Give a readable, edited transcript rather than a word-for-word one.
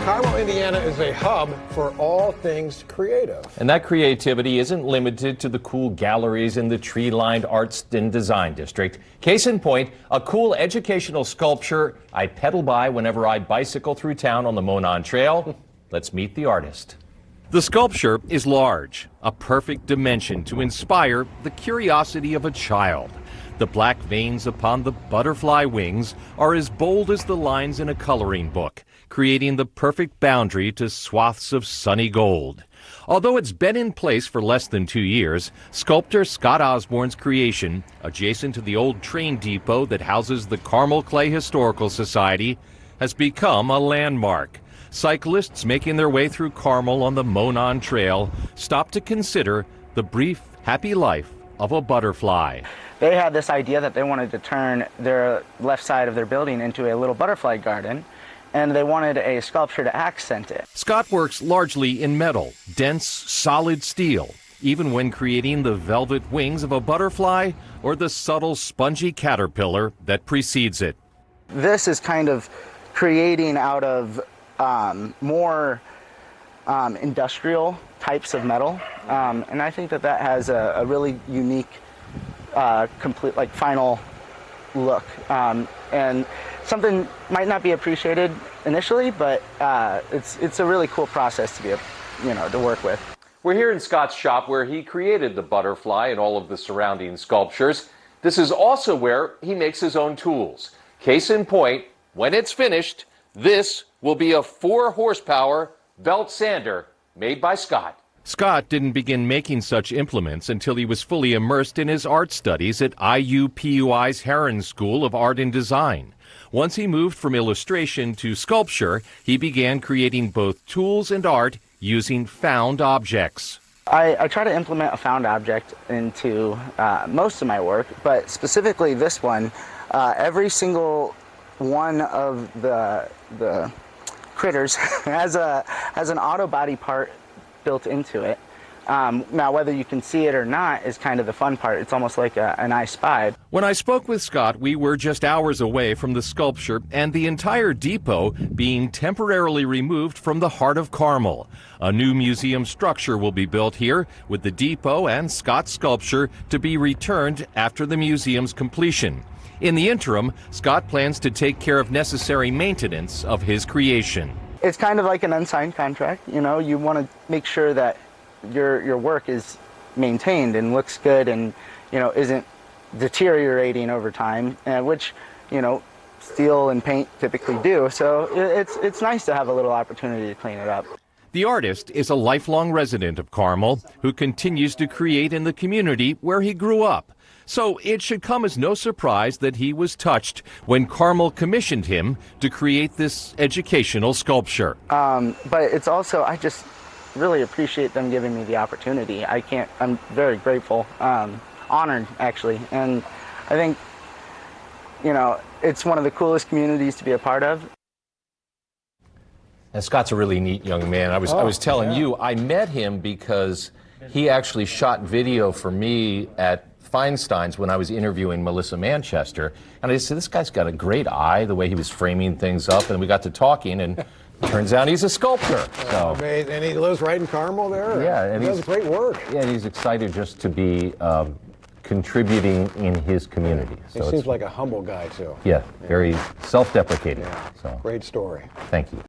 Carmel, Indiana is a hub for all things creative. And that creativity isn't limited to the cool galleries in the tree-lined Arts and Design District. Case in point, a cool educational sculpture I pedal by whenever I bicycle through town on the Monon Trail. Let's meet the artist. The sculpture is large, a perfect dimension to inspire the curiosity of a child. The black veins upon the butterfly wings are as bold as the lines in a coloring book, creating the perfect boundary to swaths of sunny gold. Although it's been in place for less than 2 years, sculptor Scott Osborne's creation, adjacent to the old train depot that houses the Carmel Clay Historical Society, has become a landmark. Cyclists making their way through Carmel on the Monon Trail stop to consider the brief, happy life of a butterfly. They had this idea that they wanted to turn their left side of their building into a little butterfly garden, and they wanted a sculpture to accent it. Scott works largely in metal, dense, solid steel, even when creating the velvet wings of a butterfly or the subtle, spongy caterpillar that precedes it. This is kind of creating out of more industrial types of metal, and I think that has a really unique, complete, final look, and something might not be appreciated initially, but it's a really cool process to to work with. We're here in Scott's shop where he created the butterfly and all of the surrounding sculptures. This is also where he makes his own tools. Case in point, when it's finished, this will be a 4-horsepower belt sander made by Scott. Scott didn't begin making such implements until he was fully immersed in his art studies at IUPUI's Herron School of Art and Design. Once he moved from illustration to sculpture, he began creating both tools and art using found objects. I try to implement a found object into most of my work, but specifically this one, every single one of the critters has an auto body part built into it. Now, whether you can see it or not is kind of the fun part. It's almost like an I Spy. When I spoke with Scott, we were just hours away from the sculpture and the entire depot being temporarily removed from the heart of Carmel. A new museum structure will be built here, with the depot and Scott's sculpture to be returned after the museum's completion. In the interim, Scott plans to take care of necessary maintenance of his creation. It's kind of like an unsigned contract. You want to make sure that your work is maintained and looks good and isn't deteriorating over time, which steel and paint typically do. So it's nice to have a little opportunity to clean it up. The artist is a lifelong resident of Carmel who continues to create in the community where he grew up. So it should come as no surprise that he was touched when Carmel commissioned him to create this educational sculpture. But it's also, I just really appreciate them giving me the opportunity. I'm very grateful, honored actually, and I think, it's one of the coolest communities to be a part of. And Scott's a really neat young man. I was telling you, I met him because he actually shot video for me at Feinstein's when I was interviewing Melissa Manchester, and I said, this guy's got a great eye, the way he was framing things up, and we got to talking, and turns out he's a sculptor. So. And he lives right in Carmel there. Yeah, and he does great work. Yeah, and he's excited just to be contributing in his community. He seems like a humble guy too. Yeah, very self-deprecating. Yeah. So. Great story. Thank you.